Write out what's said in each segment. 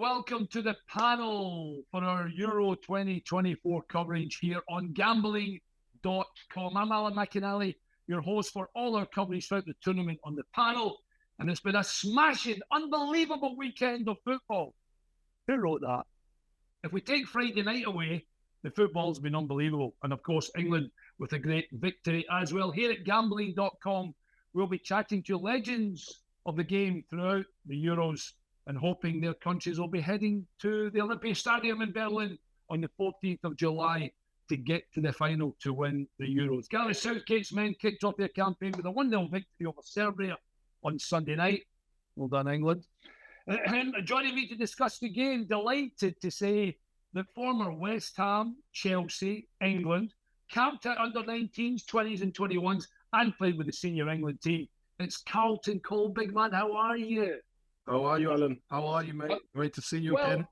welcome to the panel for our Euro 2024 coverage here on Gambling.com. I'm Alan McInally, your host for all our coverage throughout the tournament on the panel. And it's been a smashing, unbelievable weekend of football. Who wrote that? If we take Friday night away, the football's been unbelievable. And of course, England with a great victory as well. Here at Gambling.com, we'll be chatting to legends of the game throughout the Euros and hoping their countries will be heading to the Olympic Stadium in Berlin on the 14th of July to get to the final to win the Euros. Gareth Southgate's men kicked off their campaign with a 1-0 victory over Serbia on Sunday night. Well done, England. And joining me to discuss the game, delighted to say that former West Ham, Chelsea, England, camped at under 19s, 20s and 21s and played with the senior England team. It's Carlton Cole. Big man, how are you? How are you, Alan? How are you, mate? Great to see you again.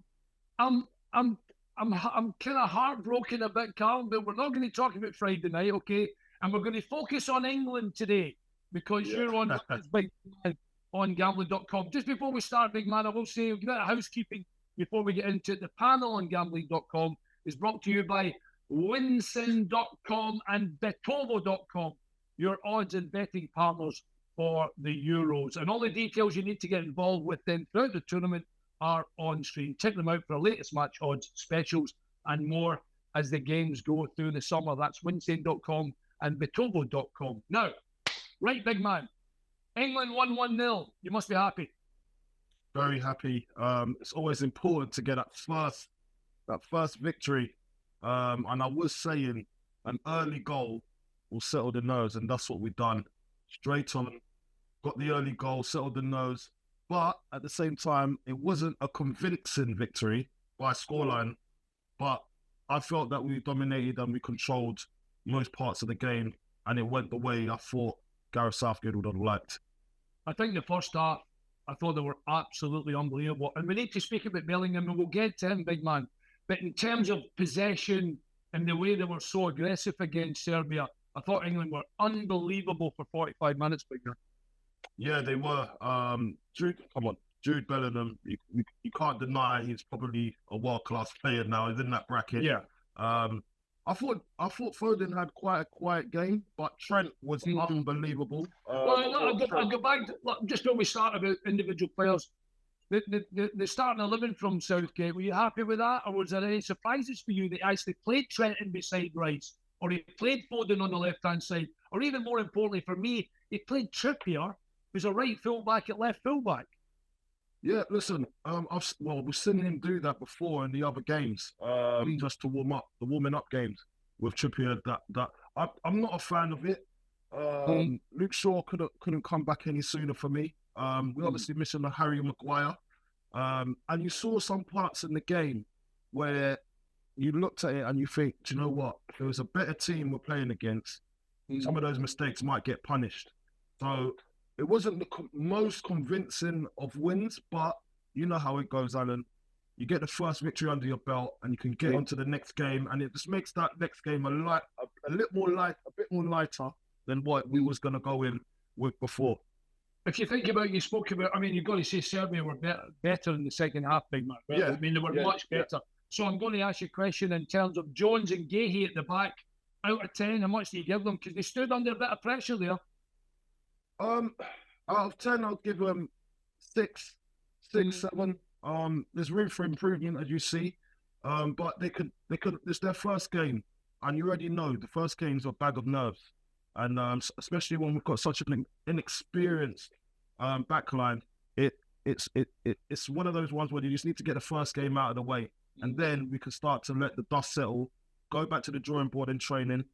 I'm kind of heartbroken about Carl, but we're not going to talk about Friday night, okay? And we're going to focus on England today because you're on Big Man on Gambling.com. Just before we start, Big Man, I will say, a bit of housekeeping before we get into it. The panel on Gambling.com is brought to you by Winsin.com and Betovo.com, your odds and betting partners for the Euros. And all the details you need to get involved with them throughout the tournament are on screen. Check them out for our latest match odds, specials, and more as the games go through the summer. That's Winsin.com and Betovo.com. Now, right, big man, England won 1-0. You must be happy. Very happy. It's always important to get that first victory. And I was saying an early goal will settle the nerves, and that's what we've done. Straight on, got the early goal, settled the nerves. But at the same time, it wasn't a convincing victory by scoreline. But I felt that we dominated and we controlled most parts of the game, and it went the way I thought Gareth Southgate would have liked. I think the first half, I thought they were absolutely unbelievable. And we need to speak about Bellingham, and we'll get to him, big man. But in terms of possession and the way they were so aggressive against Serbia, I thought England were unbelievable for 45 minutes, big man. Yeah, they were. Jude Bellingham, you can't deny he's probably a world-class player now. He's in that bracket. Yeah. I thought Foden had quite a quiet game, but Trent was unbelievable. I'll go back to, just when we start about individual players. The starting 11 from Southgate, were you happy with that? Or was there any surprises for you that actually played Trent in beside Rice? Or he played Foden on the left-hand side? Or even more importantly for me, he played Trippier, who's a right full-back at left full-back. Yeah, listen, we've seen him do that before in the other games, just to warm up, the warming up games with Trippier. I'm not a fan of it. Luke Shaw couldn't come back any sooner for me. We obviously missing the Harry Maguire, and you saw some parts in the game where you looked at it and you think, do you know what? If there was a better team we're playing against, some of those mistakes might get punished. So it wasn't the most convincing of wins, but you know how it goes, Alan. You get the first victory under your belt and you can get on to the next game, and it just makes that next game a bit more lighter than what we was going to go in with before. If you think about, you spoke about, you've got to say Serbia were better in the second half, big man. Right? Yeah. They were much better. Yeah. So I'm going to ask you a question in terms of Jones and Gahey at the back. Out of 10, how much do you give them? Because they stood under a bit of pressure there. Out of 10, I'll give them 6, 7. There's room for improvement, as you see. But they could. It's their first game, and you already know the first game's a bag of nerves, and especially when we've got such an inexperienced backline. It's one of those ones where you just need to get the first game out of the way, and then we can start to let the dust settle, go back to the drawing board in training,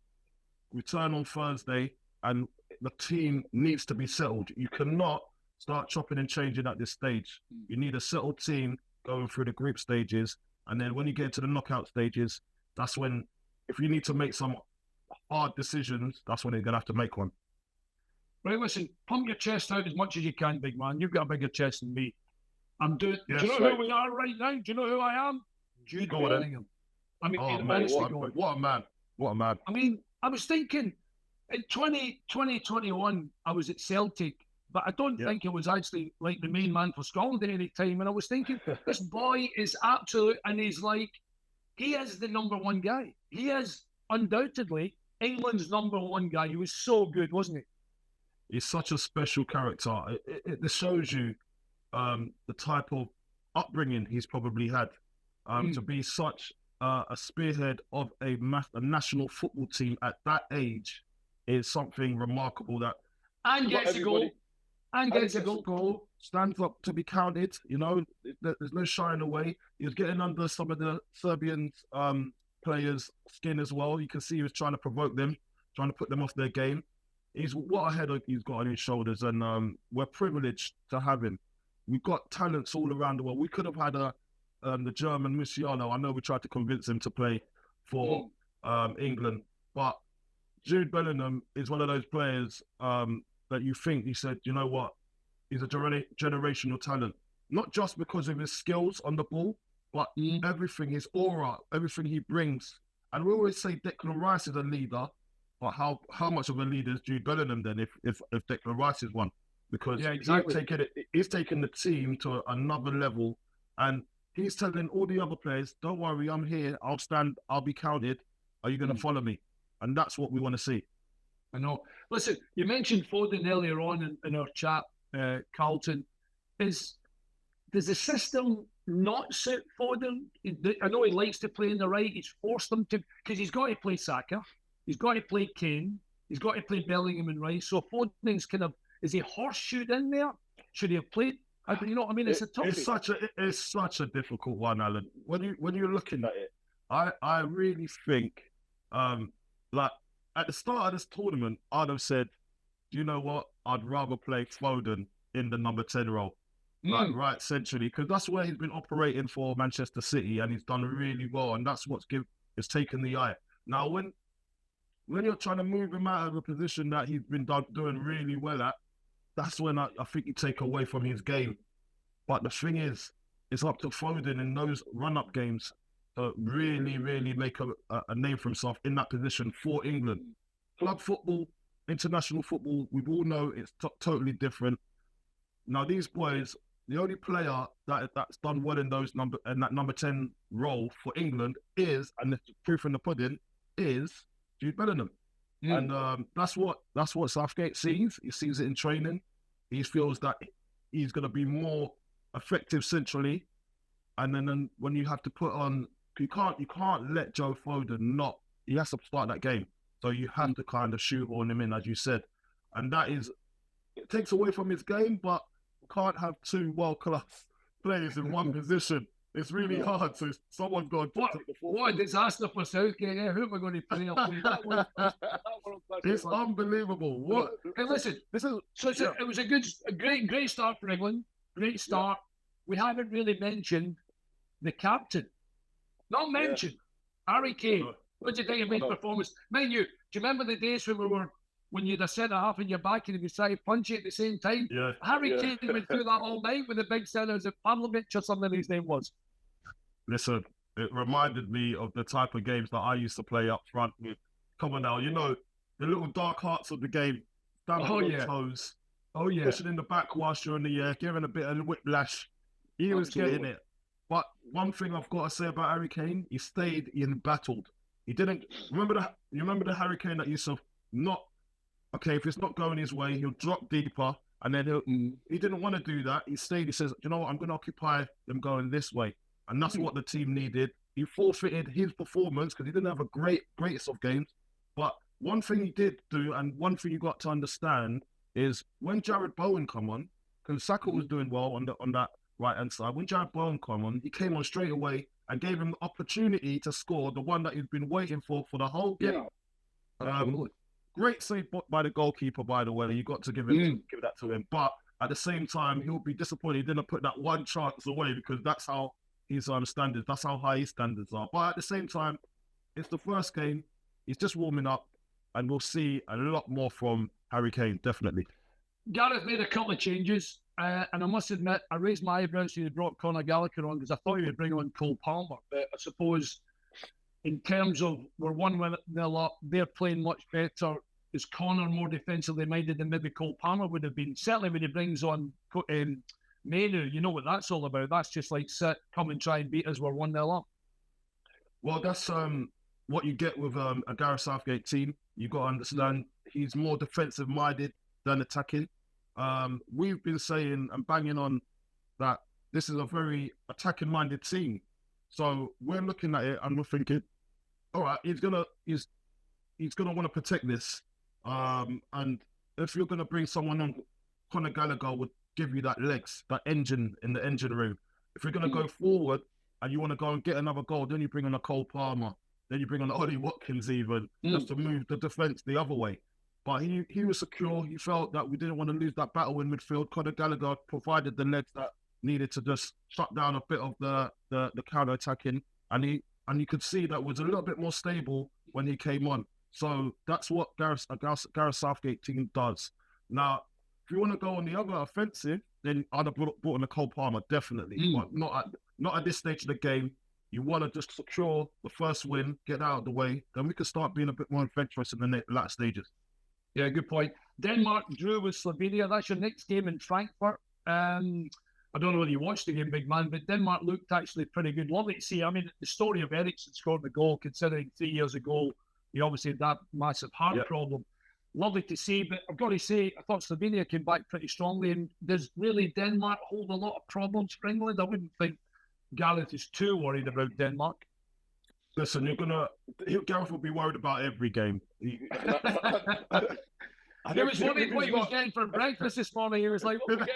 return on Thursday, and the team needs to be settled. You cannot start chopping and changing at this stage. You need a settled team going through the group stages, and then when you get to the knockout stages, that's when, if you need to make some hard decisions, that's when you're going to have to make one. Right, listen, pump your chest out as much as you can, big man. You've got a bigger chest than me. I'm doing. Yes, do you know who we are right now? Do you know who I am? Jude Bellingham. What a man. I was thinking, in 2021, I was at Celtic but I don't think it was actually like the main man for Scotland at any time. And I was thinking, this boy is absolute, and he's like, he is the number one guy. He is undoubtedly England's number one guy. He was so good, wasn't he? He's such a special character. It shows you the type of upbringing he's probably had to be such a spearhead of a national football team at that age is something remarkable. That and gets a goal. And gets a goal. Stands up to be counted. You know, there's no shying away. He was getting under some of the Serbian players' skin as well. You can see he was trying to provoke them, trying to put them off their game. What a head he's got on his shoulders, and we're privileged to have him. We've got talents all around the world. We could have had the German Musiala. I know we tried to convince him to play for England, but Jude Bellingham is one of those players that you think, he said, you know what, he's a generational talent. Not just because of his skills on the ball, but everything, his aura, everything he brings. And we always say Declan Rice is a leader, but how much of a leader is Jude Bellingham then if Declan Rice is one? Because he's taken the team to another level, and he's telling all the other players, don't worry, I'm here, I'll stand, I'll be counted. Are you going to follow me? And that's what we want to see. I know. Listen, you mentioned Foden earlier on in our chat, Carlton. Does the system not suit Foden? I know he likes to play on the right. He's forced them to, because he's got to play Saka. He's got to play Kane. He's got to play Bellingham and Rice. So Foden's kind of, is he horseshoed in there? Should he have played? You know what I mean? It's a tough. It's such a difficult one, Alan. When you're looking at it, I really think, like at the start of this tournament, I'd have said, do you know what? I'd rather play Foden in the number 10 role, right centrally, because that's where he's been operating for Manchester City, and he's done really well, and that's what's taken the eye. Now, when you're trying to move him out of a position that he's been doing really well at, that's when I think you take away from his game. But the thing is, it's up to Foden in those run-up games to really, really make a name for himself in that position for England. Club football, international football, we all know it's totally different. Now, these boys, the only player that's done well in that number 10 role for England is, and the proof in the pudding, is Jude Bellingham. And that's what Southgate sees. He sees it in training. He feels that he's going to be more effective centrally. And then when you have to put on, you can't let Joe Foden he has to start that game. So you have to kind of shoehorn him in, as you said. And it takes away from his game, but you can't have two world-class players in one position. It's really hard. So someone's got to take the ball. What a disaster for Southgate. Who am I going to play up with? It's unbelievable. What? Hey, listen. It was a great start for England. Great start. We haven't really mentioned the captain. Not mentioned. Harry Kane. What do you think of his performance? Mind you, do you remember the days when you had a centre half in your back and he was trying to punch you at the same time? Yeah. Harry Kane went through that all night with the big centre. Was it Parliament or something his name was? Listen, it reminded me of the type of games that I used to play up front with. Come on now, you know, the little dark hearts of the game. Standing on your toes. Oh, yeah. Pushing in the back whilst you're in the air, giving a bit of whiplash. He was getting it. But one thing I've got to say about Harry Kane, he stayed in battled. He didn't remember the Harry Kane that used to if it's not going his way, he'll drop deeper, and then he didn't want to do that. He stayed. He says, you know what, I'm going to occupy them going this way, and that's what the team needed. He forfeited his performance because he didn't have a greatest of games. But one thing he did do, and one thing you got to understand is when Jared Bowen come on, because Saka was doing well on that right hand side. When Jared Bowen come on, he came on straight away and gave him the opportunity to score, the one that he'd been waiting for the whole game. Great save by the goalkeeper, by the way. You got to give that to him. But at the same time, he'll be disappointed he didn't put that one chance away, because that's how his standards, that's how high his standards are. But at the same time, it's the first game. He's just warming up, and we'll see a lot more from Harry Kane, definitely. Gareth made a couple of changes, and I must admit, I raised my eyebrows when he brought Conor Gallagher on, because I thought he would bring on Cole Palmer. But I suppose in terms of we're 1-0 up, they're playing much better. is Connor more defensively minded than maybe Cole Palmer would have been? Certainly when he brings on Manu, you know what that's all about. That's just like sit, come and try and beat us. We're 1-0 up. Well, that's what you get with a Gareth Southgate team. You got to understand he's more defensive minded than attacking. We've been saying and banging on that this is a very attacking minded team. So we're looking at it and we're thinking, all right, he's gonna want to protect this. And if you're gonna bring someone on, Conor Gallagher would give you that legs, that engine in the engine room. If you're gonna go forward and you want to go and get another goal, then you bring on a Cole Palmer, then you bring on Ollie Watkins even, just to move the defence the other way. But he was secure. He felt that we didn't want to lose that battle in midfield. Conor Gallagher provided the legs that needed to just shut down a bit of the counter attacking, and you could see that was a little bit more stable when he came on. So that's what Gareth Southgate team does. Now, if you want to go on the other offensive, then I'd have brought on a Cole Palmer, definitely. But not at this stage of the game. You want to just secure the first win, get out of the way, then we can start being a bit more adventurous in the latter stages. Yeah, good point. Denmark drew with Slovenia. That's your next game in Frankfurt. I don't know whether you watched the game, big man, but Denmark looked actually pretty good. Lovely to see. I mean, the story of Eriksen scoring the goal, considering 3 years ago, he obviously had that massive heart problem. Lovely to see, but I've got to say, I thought Slovenia came back pretty strongly, and does really Denmark hold a lot of problems for England? I wouldn't think Gareth is too worried about Denmark. Listen, Gareth will be worried about every game. He was wondering what he was getting for breakfast this morning. He was like, what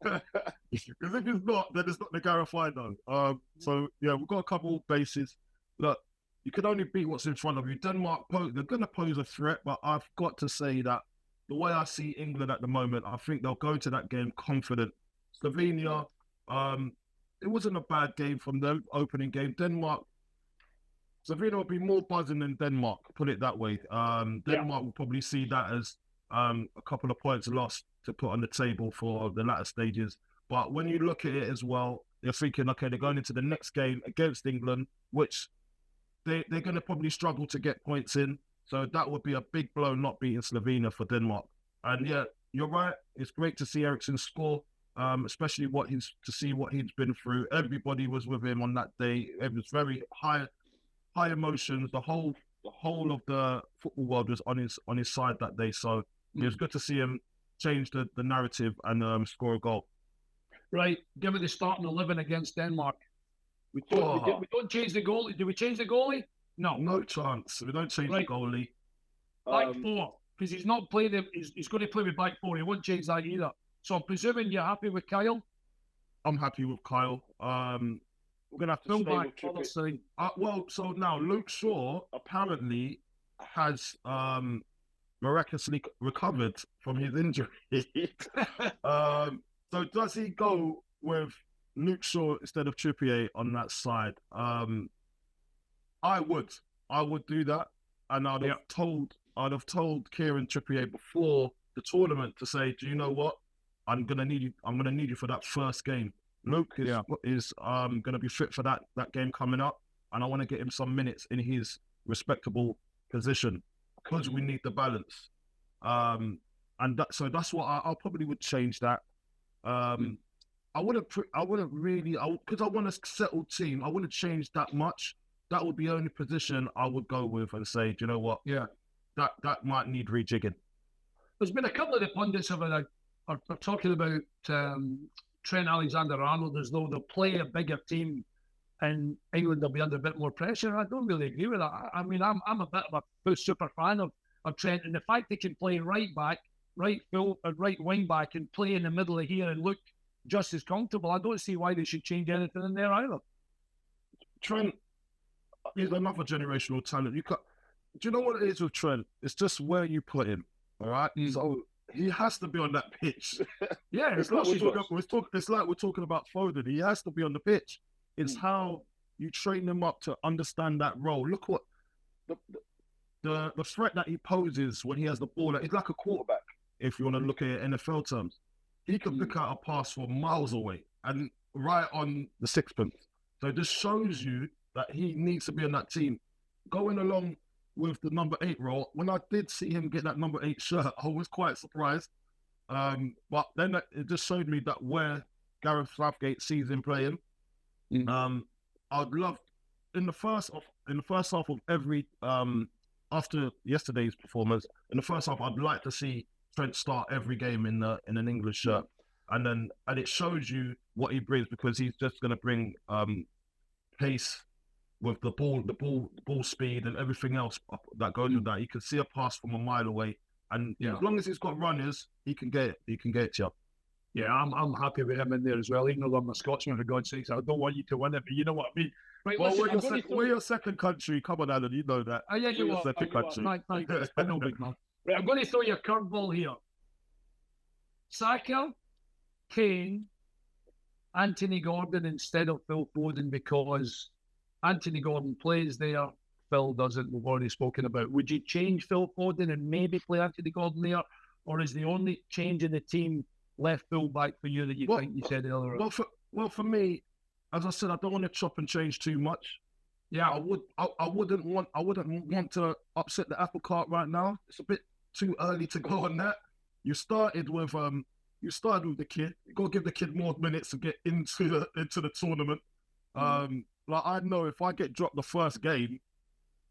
because if he's not, then it's not the Gareth I know. So, yeah, we've got a couple of bases. Look, you can only beat what's in front of you. Denmark, they're going to pose a threat, but I've got to say that the way I see England at the moment, I think they'll go to that game confident. Slovenia, it wasn't a bad game from the opening game. Slovenia will be more buzzing than Denmark, put it that way. Denmark will probably see that as a couple of points lost to put on the table for the latter stages. But when you look at it as well, you're thinking, okay, they're going into the next game against England, which they're going to probably struggle to get points in. So that would be a big blow not beating Slovenia for Denmark. And yeah, you're right. It's great to see Eriksen score, especially to see what he's been through. Everybody was with him on that day. It was very high emotions. The whole of the football world was on his side that day. So it was good to see him change the narrative and score a goal. Right, give it the starting 11 against Denmark. We don't change the goalie. Do we change the goalie? No chance. We don't change the goalie. Back four, because he's not playing. He's going to play with back four. He won't change that either. So I'm presuming you're happy with Kyle. I'm happy with Kyle. We're gonna have to stay with so now Luke Shaw apparently has miraculously recovered from his injury. So does he go with Luke Shaw instead of Trippier on that side? I would do that, and I'd have told Kieran Trippier before the tournament to say, do you know what? I'm gonna need you for that first game. Luke is going to be fit for that game coming up, and I want to get him some minutes in his respectable position because we need the balance. So that's what I probably would change that. I wouldn't really, because I want a settled team. I wouldn't change that much. That would be the only position I would go with and say, do you know what? Yeah, that might need rejigging. There's been a couple of the pundits are talking about Trent Alexander-Arnold as though they'll play a bigger team and England will be under a bit more pressure. I don't really agree with that. I mean, I'm a bit of a super fan of Trent, and the fact they can play right back, right wing back, and play in the middle of here and look just as comfortable, I don't see why they should change anything in there either. Trent is another generational talent. Do you know what it is with Trent? It's just where you put him. All right, so he has to be on that pitch. Yeah, it's like we're talking about Foden. He has to be on the pitch. It's how you train him up to understand that role. Look what the threat that he poses when he has the ball. It's like a quarterback. If you want to look at it in NFL terms, he can pick out a pass from miles away and right on the sixpence. So this shows you that he needs to be on that team. Going along with the number 8 role. When I did see him get that number 8 shirt, I was quite surprised. But then it just showed me that where Gareth Southgate sees him playing. I'd love in the first half of every after yesterday's performance, in the first half, I'd like to see Trent start every game in an English shirt, and it shows you what he brings, because he's just going to bring pace with the ball speed and everything else that goes with that. You can see a pass from a mile away, and as long as he's got runners, he can get it to you. Yeah, I'm happy with him in there as well, even though I'm a Scotsman, for God's sakes. I don't want you to win it, but you know what I mean. Right, well, listen, we're your second country. Come on, Alan, you know that. Yeah, you are. Second country. I know, big man. Right, I'm going to throw you a curveball here. Saka, Kane, Anthony Gordon instead of Phil Foden, because Anthony Gordon plays there, Phil doesn't. We've already spoken about. Would you change Phil Foden and maybe play Anthony Gordon there, or is the only change in the team left full back for you that you think you said earlier? Well, for me, as I said, I don't want to chop and change too much. Yeah, I wouldn't want to upset the apple cart right now. It's a bit too early to go on that. You started with the kid. You got to give the kid more minutes to get into the tournament. Like, I know if I get dropped the first game,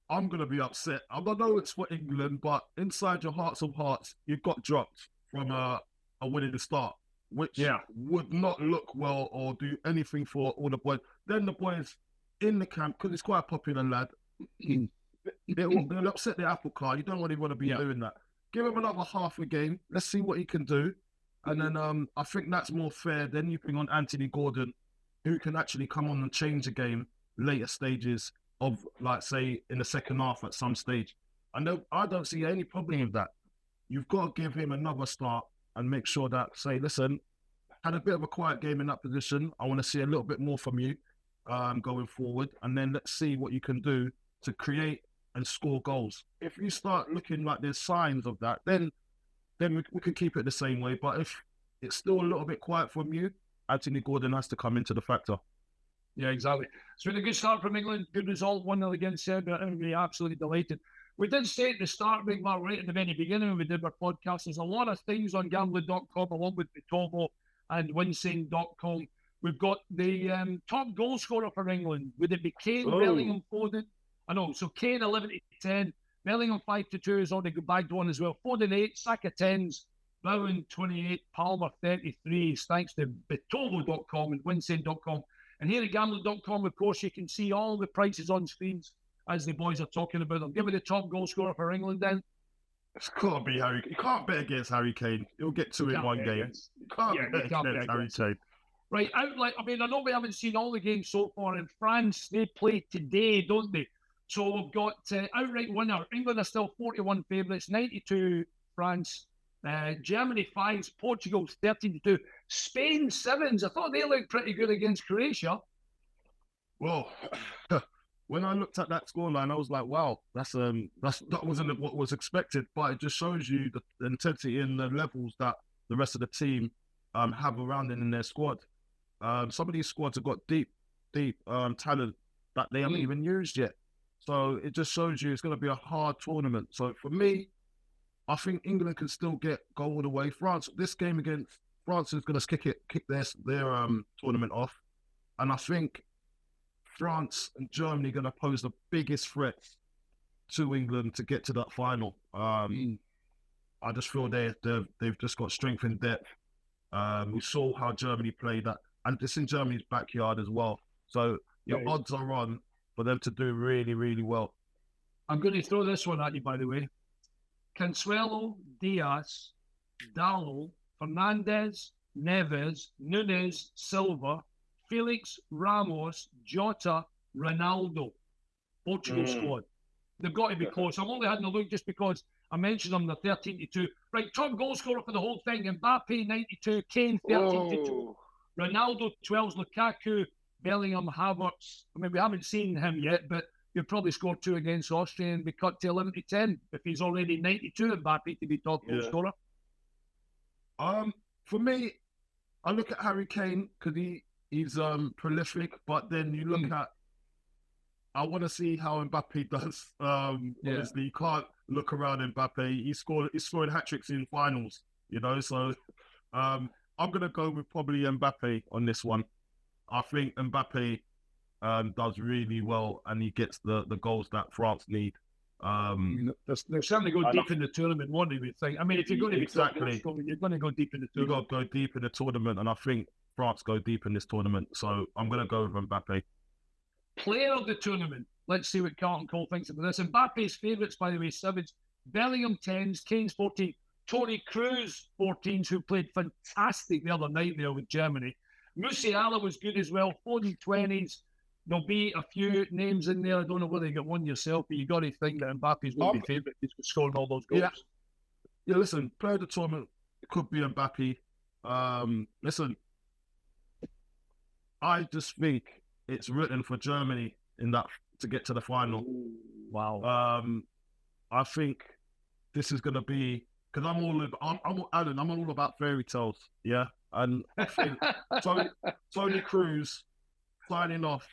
I'm gonna be upset. I don't know it's for England, but inside your hearts of hearts, you got dropped from a winning start, which would not look well or do anything for all the boys. Then the boys in the camp, because he's quite a popular lad, they'll upset the apple cart. You don't really want to be doing that. Give him another half a game. Let's see what he can do. And then I think that's more fair than you bring on Anthony Gordon, who can actually come on and change the game later stages of, like, say, in the second half at some stage. I don't see any problem with that. You've got to give him another start and make sure that, say, listen, had a bit of a quiet game in that position. I want to see a little bit more from you going forward. And then let's see what you can do to create and score goals. If you start looking like there's signs of that, then we can keep it the same way. But if it's still a little bit quiet from you, Anthony Gordon has to come into the factor. Yeah, exactly. It's been a good start from England. Good result, 1-0 against Serbia. Everybody absolutely delighted. We did say at the start, Big Mark, right at the very beginning when we did our podcast, there's a lot of things on Gambling.com along with Bitovo and Winsane.com. We've got the top goal scorer for England. Would it be Kane, Bellingham, Foden? I know. So Kane 11-10, Bellingham 5-2 is already bagged one as well. Foden 8, Saka 10s, Bowen 28, Palmer 33. Thanks to Bitovo.com and Winsane.com. And here at Gambling.com, of course, you can see all the prices on screens as the boys are talking about them. Give me the top goal scorer for England then. It's got to be Harry. You can't bet against Harry Kane. He'll get two in one game. You can't bet against Harry Kane. Right, I know we haven't seen all the games so far. In France, they play today, don't they? So we've got outright winner. England are still 41 favourites, 92 France. Germany 5s, Portugal 13-2, Spain 7s. I thought they looked pretty good against Croatia. Well, when I looked at that scoreline, I was like, "Wow, that wasn't what was expected." But it just shows you the intensity and the levels that the rest of the team have around in their squad. Some of these squads have got deep talent that they haven't even used yet. So it just shows you it's going to be a hard tournament. So for me, I think England can still go all the way. This game against France is going to kick their tournament off, and I think France and Germany are going to pose the biggest threats to England to get to that final. I just feel they've just got strength and depth. We saw how Germany played that, and it's in Germany's backyard as well. So your odds are on for them to do really, really well. I'm going to throw this one at you, by the way. Consuelo, Diaz, Dallo, Fernandez, Neves, Nunes, Silva, Felix, Ramos, Jota, Ronaldo. Portugal squad. They've got to be close. I'm only having a look just because I mentioned them, they're 13-2. Right, top goal scorer for the whole thing. Mbappe, 92. Kane, 13-2. Ronaldo, 12s. Lukaku, Bellingham, Havertz. I mean, we haven't seen him yet, but he'll probably score 2 against Austria and be cut to 11-10 if he's already 92 Mbappe to be top goal scorer. For me, I look at Harry Kane because he's prolific, but then you look at I want to see how Mbappe does. Obviously, you can't look around Mbappe. He's scoring hat tricks in finals, you know. So I'm gonna go with probably Mbappe on this one. I think Mbappe does really well, and he gets the goals that France need. They'll certainly go deep in the tournament, won't they? We think. I mean, if you're going to be you're going to go deep in the tournament. You got to go deep in the tournament, and I think France go deep in this tournament. So I'm going to go with Mbappe. Player of the tournament. Let's see what Carlton Cole thinks about this. Mbappe's favourites, by the way, 7s. Bellingham 10s, Kane's 14, Toni Kroos 14s, who played fantastic the other night there with Germany. Musiala was good as well, 40 20s. There'll be a few names in there. I don't know whether you got one yourself, but you got to think that Mbappe's going to be favourite. He's scoring all those goals. Yeah, listen, player of the tournament could be Mbappe. Listen, I just think it's written for Germany in that to get to the final. Wow. I think this is going to be because I'm all about fairy tales. Yeah, and I think Toni Kroos signing off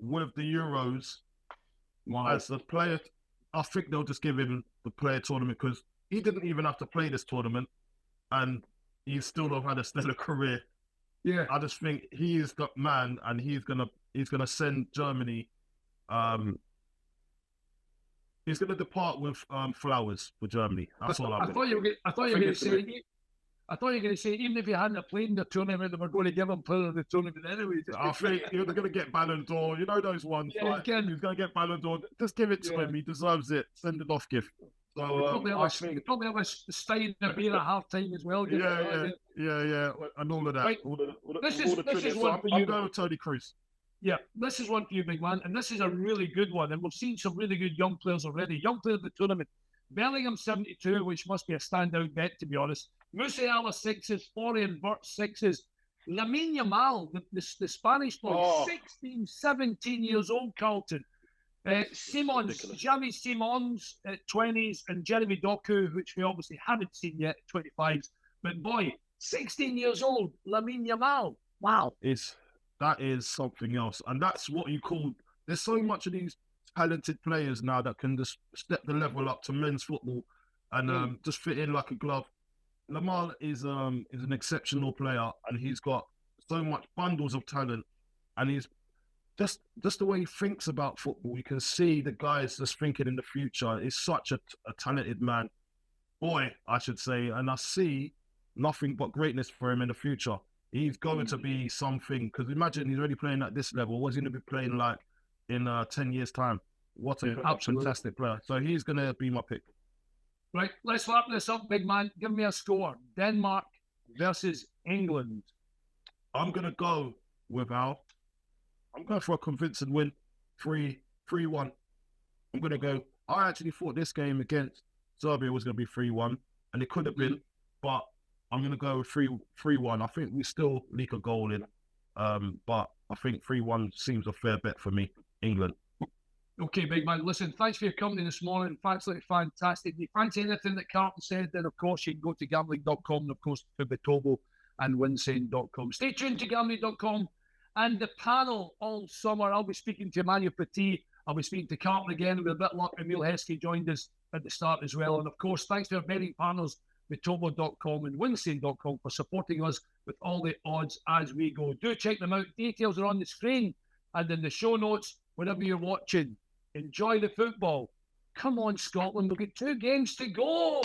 with the Euros as the player. I think they'll just give him the player tournament because he didn't even have to play this tournament, and he's still have had a stellar career. Yeah, I just think he is the man, and he's gonna send Germany. He's gonna depart with flowers for Germany. That's all I thought you were going to say even if he hadn't played in the tournament, they were going to give him player of the tournament anyway. I think they're going to get Ballon d'Or. You know those ones. Yeah, like, he's going to get Ballon d'Or. Just give it to him. He deserves it. Send it off gift. So probably have a stein of beer at half time as well. Yeah, and all of that. Right. This is one for you. I'm going with Toni Kroos. Yeah, this is one for you, big man, and this is a really good one. And we've seen some really good young players already. Young player of the tournament, Bellingham 72, which must be a standout bet to be honest. Musiala 6s, Florian Wirtz 6s. Lamine Yamal, the Spanish boy, 16, 17 years old, Carlton. Simons, Xavi Simons at 20s, and Jeremy Doku, which we obviously haven't seen yet, 25s. But boy, 16 years old, Lamine Yamal. Wow. That is something else. And that's what you call, there's so much of these talented players now that can just step the level up to men's football and just fit in like a glove. Lamar is an exceptional player, and he's got so much bundles of talent, and he's just the way he thinks about football. You can see the guy's just thinking in the future. He's such a talented man, boy, I should say, and I see nothing but greatness for him in the future. He's going to be something, because imagine he's already playing at this level. What's he going to be playing like in 10 years' time? What a fantastic player. So he's going to be my pick. Right, let's wrap this up, big man. Give me a score. Denmark versus England. I'm going to go with I'm going for a convincing win, 3-1. I'm going to go. I actually thought this game against Serbia was going to be 3-1, and it could have been, but I'm going to go 3-1. I think we still leak a goal in, but I think 3-1 seems a fair bet for me, England. Okay, big man. Listen, thanks for your company this morning. Absolutely fantastic. If you fancy anything that Carlton said, then of course you can go to Gambling.com and of course to Betobo and Winsane.com. Stay tuned to Gambling.com and the panel all summer. I'll be speaking to Emmanuel Petit. I'll be speaking to Carlton again. With a bit of luck, Emil Heskey joined us at the start as well. And of course, thanks to our betting partners, Betobo.com and Winsane.com, for supporting us with all the odds as we go. Do check them out. Details are on the screen and in the show notes, wherever you're watching. Enjoy the football. Come on, Scotland. We've got 2 games to go.